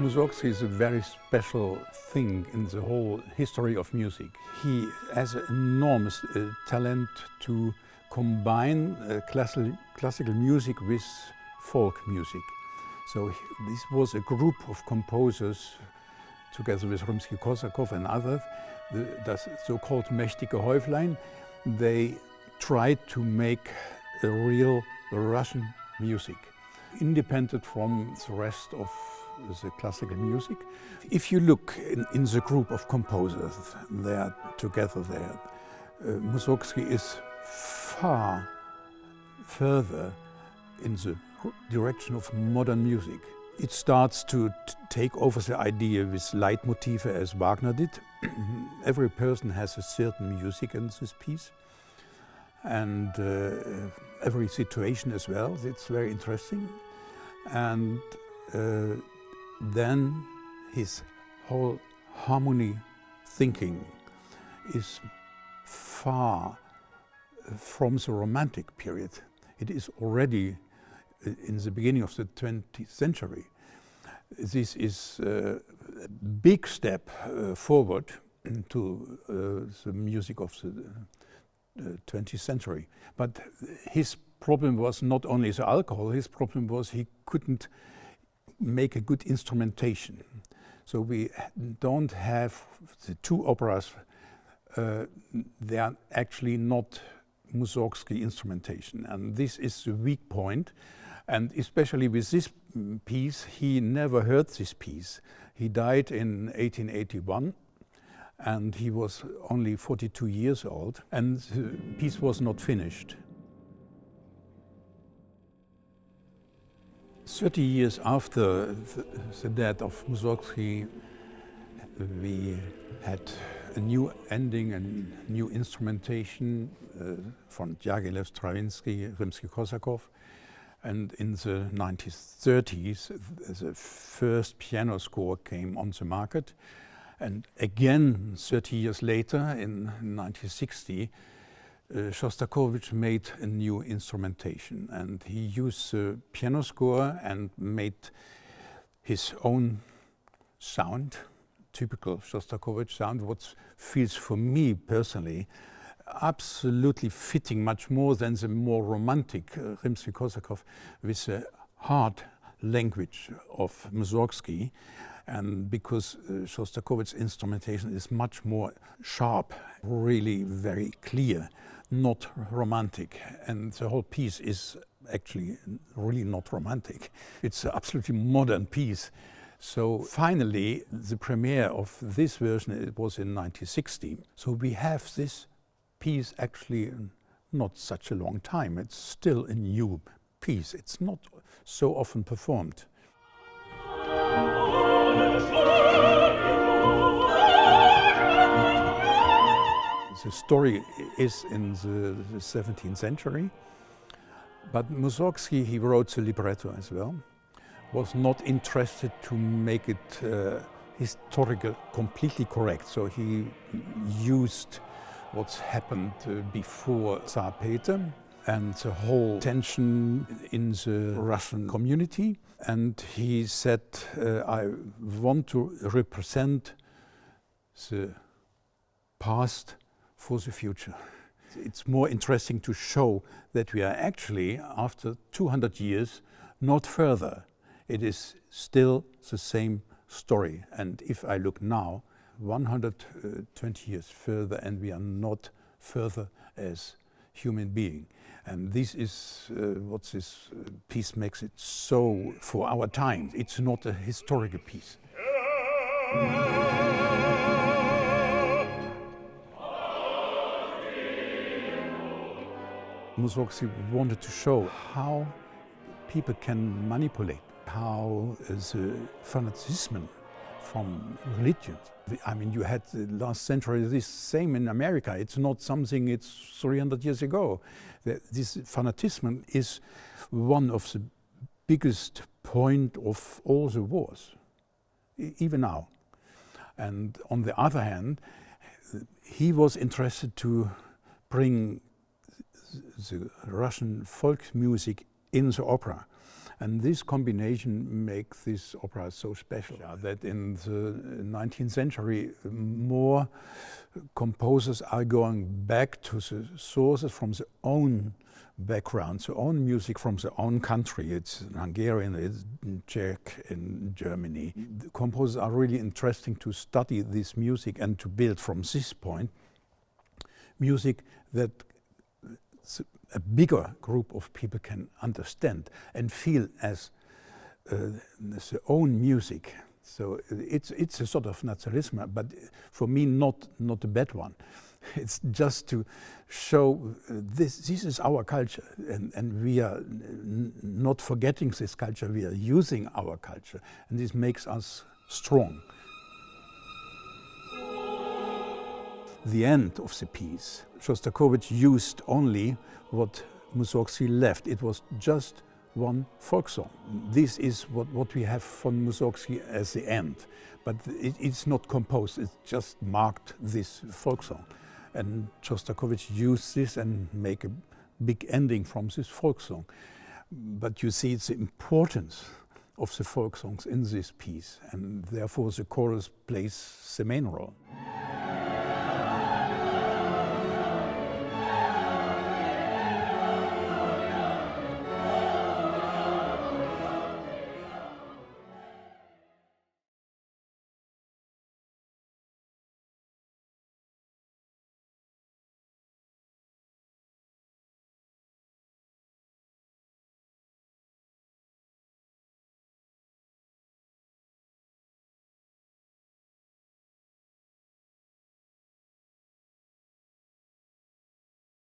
Mussorgsky is a very special thing in the whole history of music. He has an enormous talent to combine classical music with folk music. So this was a group of composers, together with Rimsky-Korsakov and others, the so-called Mächtige Häuflein. They tried to make a real Russian music, independent from the rest of the classical music. If you look in the group of composers, they are together there. Mussorgsky is far further in the direction of modern music. It starts to take over the idea with Leitmotive as Wagner did. Every person has a certain music in this piece, and every situation as well. It's very interesting. And then his whole harmony thinking is far from the Romantic period. It is already in the beginning of the 20th century. This is a big step forward to the music of the 20th century. But his problem was not only the alcohol, his problem was he couldn't make a good instrumentation. So we don't have the two operas, they are actually not Mussorgsky instrumentation, and this is the weak point. And especially with this piece, he never heard this piece. He died in 1881, and he was only 42 years old, and the piece was not finished. 30 years after the death of Mussorgsky, we had a new ending and new instrumentation from Diaghilev, Stravinsky, Rimsky-Korsakov. And in the 1930s, the first piano score came on the market. And again, 30 years later, in 1960, Shostakovich made a new instrumentation. And he used the piano score and made his own sound, typical Shostakovich sound, what feels for me personally absolutely fitting, much more than the more romantic Rimsky-Korsakov, with the hard language of Mussorgsky. And because Shostakovich's instrumentation is much more sharp, really very clear, not romantic. And the whole piece is actually really not romantic. It's an absolutely modern piece. So finally, the premiere of this version, it was in 1960. So we have this piece actually not such a long time. It's still a new piece. It's not so often performed. The story is in the 17th century, but Mussorgsky, he wrote the libretto as well, was not interested to make it historical, completely correct. So he used what's happened before Tsar Peter and the whole tension in the Russian community. And he said, I want to represent the past for the future. It's more interesting to show that we are actually, after 200 years, not further. It is still the same story. And if I look now, 120 years further, and we are not further as human being. And this is what this piece makes it so for our time. It's not a historical piece. Mussorgsky wanted to show how people can manipulate, how the fanaticism from religions. I mean, you had the last century this same in America. It's not something it's 300 years ago. This fanaticism is one of the biggest point of all the wars, even now. And on the other hand, he was interested to bring the Russian folk music in the opera. And this combination makes this opera so special, that in the 19th century more composers are going back to the sources from their own background, their own music from their own country. It's in Hungarian, it's in Czech, in Germany. The composers are really interesting to study this music and to build from this point music that a bigger group of people can understand and feel as their own music. So it's a sort of naturalism, but for me not a bad one. It's just to show this is our culture, and we are not forgetting this culture, we are using our culture, and this makes us strong. The end of the piece, Shostakovich used only what Mussorgsky left. It was just one folk song. This is what we have from Mussorgsky as the end. But it's not composed, it's just marked this folk song. And Shostakovich used this and make a big ending from this folk song. But you see it's the importance of the folk songs in this piece, and therefore the chorus plays the main role.